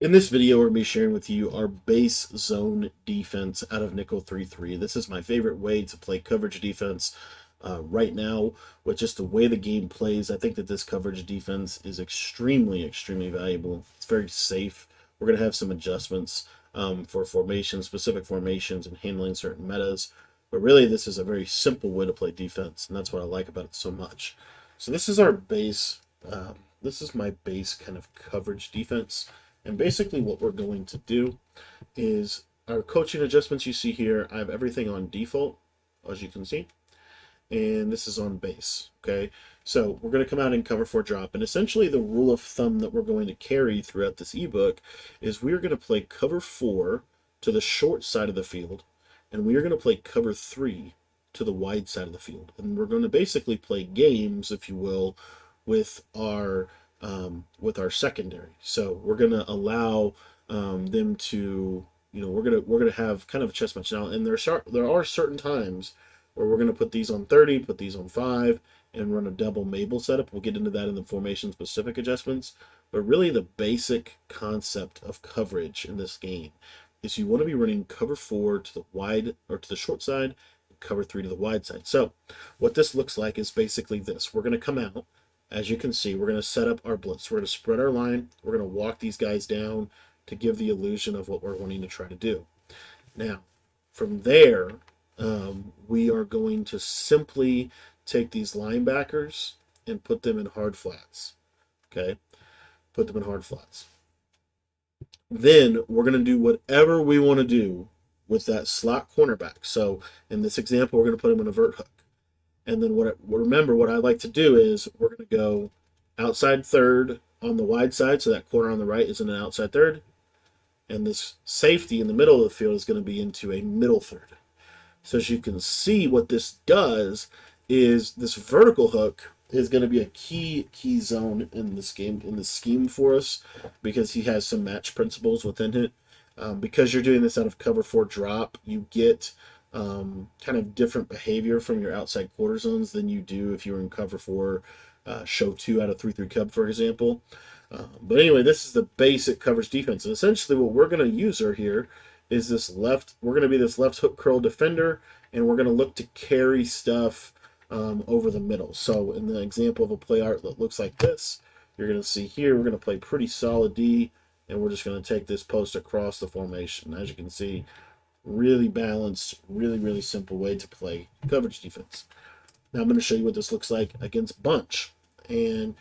In this video, we're going to be sharing with you our base zone defense out of nickel 3-3. This is my favorite way to play coverage defense right now. With just the way the game plays, I think that this coverage defense is extremely valuable. It's very safe. We're going to have some adjustments for formations, specific formations, and handling certain metas. But really, this is a very simple way to play defense, and that's what I like about it so much. So this is our base. This is my base kind of coverage defense. And basically what we're going to do is our coaching adjustments you see here, I have everything on default, as you can see, and this is on base, okay? So we're going to come out and cover 4 drop, and essentially the rule of thumb that we're going to carry throughout this ebook is we're going to play cover 4 to the short side of the field, and we are going to play cover 3 to the wide side of the field. And we're going to basically play games, if you will, with our secondary. So we're going to allow them to, we're gonna have kind of a chess match now. And there are certain times where we're going to put these on 30, put these on 5, and run a double Mabel setup. We'll get into that in the formation specific adjustments. But really, the basic concept of coverage in this game is you want to be running cover 4 to the wide or to the short side, and cover 3 to the wide side. So what this looks like is basically this. We're going to come out. As you can see, we're going to set up our blitz. We're going to spread our line. We're going to walk these guys down to give the illusion of what we're wanting to try to do. Now, from there, we are going to simply take these linebackers and put them in hard flats. Okay? Put them in hard flats. Then we're going to do whatever we want to do with that slot cornerback. So in this example, we're going to put him in a vert hook. And then remember, what I like to do is we're going to go outside third on the wide side, so that corner on the right is in an outside third. And this safety in the middle of the field is going to be into a middle third. So as you can see, what this does is this vertical hook is going to be a key zone in this game, in the scheme for us, because he has some match principles within it. Because you're doing this out of cover 4 drop, you get kind of different behavior from your outside quarter zones than you do if you were in cover 4 show 2 out of 3-3 cub, for example. But anyway, this is the basic coverage defense, and essentially what we're going to use here is this left. We're going to be this left hook curl defender, and we're going to look to carry stuff over the middle. So in the example of a play art that looks like this, you're going to see here we're going to play pretty solid D, and we're just going to take this post across the formation. As you can see, really balanced, really simple way to play coverage defense. Now I'm going to show you what this looks like against bunch, and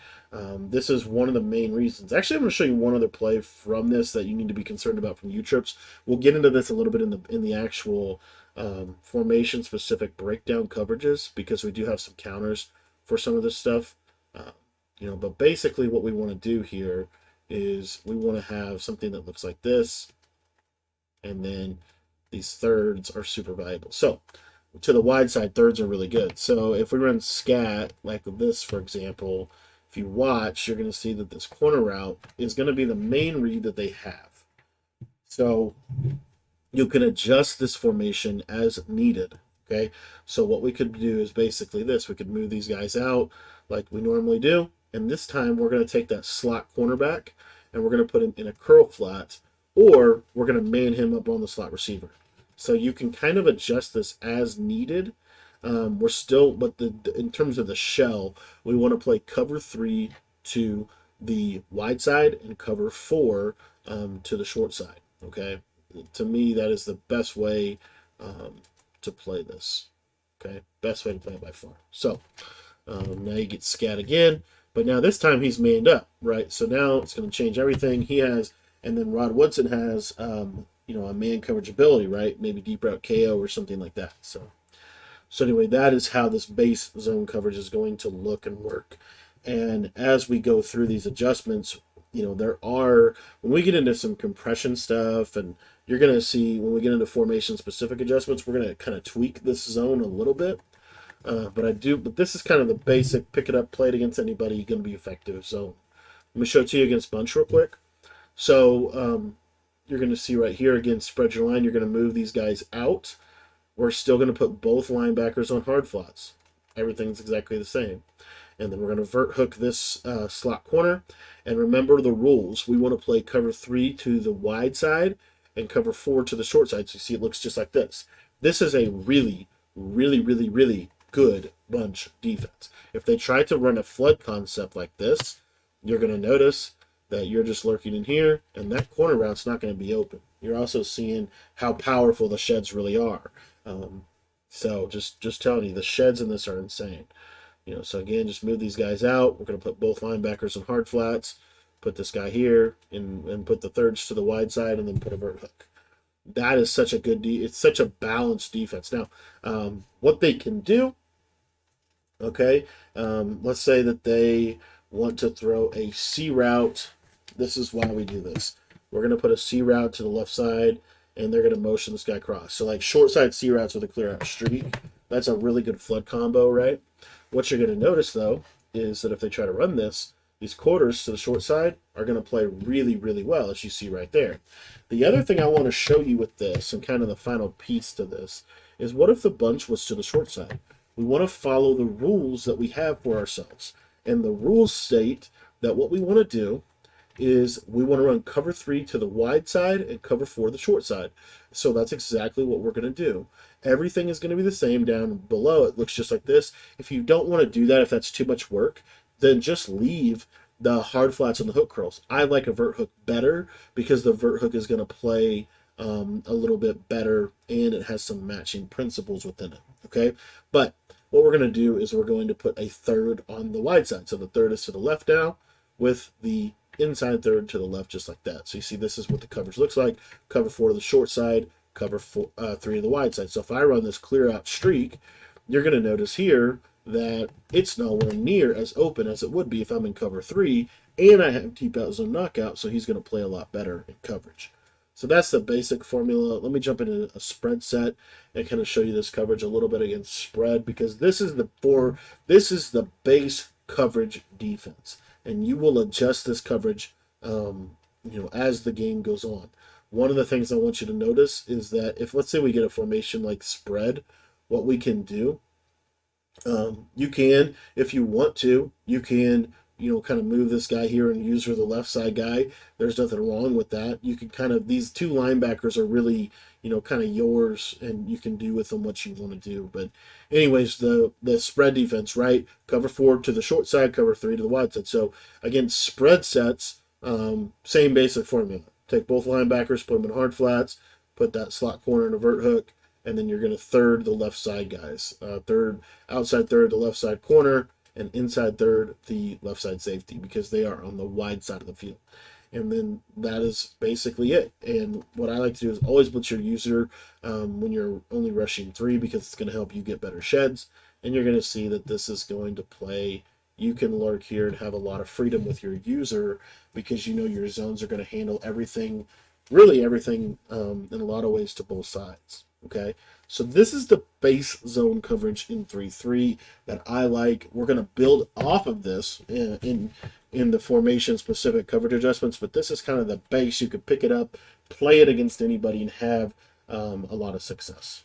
this is one of the main reasons. Actually, I'm going to show you one other play from this that you need to be concerned about from U-trips. We'll get into this a little bit in the actual formation specific breakdown coverages, because we do have some counters for some of this stuff. But basically what we want to do here is we want to have something that looks like this, and then these thirds are super valuable. So to the wide side, thirds are really good. So if we run scat like this, for example, if you watch, you're going to see that this corner route is going to be the main read that they have. So you can adjust this formation as needed. Okay, so what we could do is basically this. We could move these guys out like we normally do, and this time we're going to take that slot cornerback and we're going to put him in a curl flat, or we're going to man him up on the slot receiver. So you can kind of adjust this as needed. We're still, but in terms of the shell, we want to play cover 3 to the wide side and cover 4 to the short side. Okay, to me that is the best way to play this. Okay, best way to play it by far. So now you get scat again, but now this time he's manned up, right? So now it's going to change everything. He has, and then Rod Woodson has a man coverage ability, right? Maybe deep route KO or something like that. So anyway, that is how this base zone coverage is going to look and work. And as we go through these adjustments, when we get into some compression stuff, and you're going to see when we get into formation specific adjustments, we're going to kind of tweak this zone a little bit. But this is kind of the basic pick it up, play it against anybody, going to be effective. So let me show it to you against bunch real quick. So you're going to see right here, again, spread your line. You're going to move these guys out. We're still going to put both linebackers on hard flats. Everything's exactly the same. And then we're going to vert hook this slot corner. And remember the rules. We want to play cover 3 to the wide side and cover 4 to the short side. So you see it looks just like this. This is a really, really, really, really good bunch defense. If they try to run a flood concept like this, you're going to notice that you're just lurking in here, and that corner route's not going to be open. You're also seeing how powerful the sheds really are. So just telling you, the sheds in this are insane. So again, just move these guys out. We're going to put both linebackers in hard flats, put this guy here, and put the thirds to the wide side, and then put a vert hook. That is such a good it's such a balanced defense. Now, what they can do, okay, let's say that they want to throw a C route. This is why we do this. We're going to put a C route to the left side, and they're going to motion this guy across. So like short side C routes with a clear out streak, that's a really good flood combo, right? What you're going to notice, though, is that if they try to run this, these quarters to the short side are going to play really, really well, as you see right there. The other thing I want to show you with this, and kind of the final piece to this, is what if the bunch was to the short side? We want to follow the rules that we have for ourselves. And the rules state that what we want to do is we want to run cover 3 to the wide side and cover 4 to the short side. So that's exactly what we're going to do. Everything is going to be the same down below. It looks just like this. If you don't want to do that, if that's too much work, then just leave the hard flats and the hook curls. I like a vert hook better because the vert hook is going to play a little bit better, and it has some matching principles within it. Okay, but what we're going to do is we're going to put a third on the wide side. So the third is to the left now, with the inside third to the left, just like that. So you see, this is what the coverage looks like. Cover 4 to the short side, cover 3 to the wide side. So if I run this clear out streak, you're going to notice here that it's nowhere near as open as it would be if I'm in cover 3, and I have deep out zone knockout, so he's going to play a lot better in coverage. So that's the basic formula. Let me jump into a spread set and kind of show you this coverage a little bit against spread, because this is the base coverage defense, and you will adjust this coverage as the game goes on. One of the things I want you to notice is that if, let's say, we get a formation like spread, what we can do, you can, if you want to, you can, kind of move this guy here and use her the left side guy. There's nothing wrong with that. You can kind of, these two linebackers are really, kind of yours, and you can do with them what you want to do. But anyways, the spread defense, right? Cover 4 to the short side, cover 3 to the wide side. So again, spread sets, same basic formula. Take both linebackers, put them in hard flats, put that slot corner in a vert hook, and then you're going to third the left side guys. Outside third, the left side corner, and inside third, the left side safety, because they are on the wide side of the field. And then that is basically it. And what I like to do is always blitz your user when you're only rushing 3, because it's going to help you get better sheds. And you're going to see that this is going to play. You can lurk here and have a lot of freedom with your user, because your zones are going to handle everything, really everything, in a lot of ways to both sides. Okay, so this is the base zone coverage in 3-3 that I like. We're going to build off of this in the formation specific coverage adjustments, but this is kind of the base. You could pick it up, play it against anybody, and have a lot of success.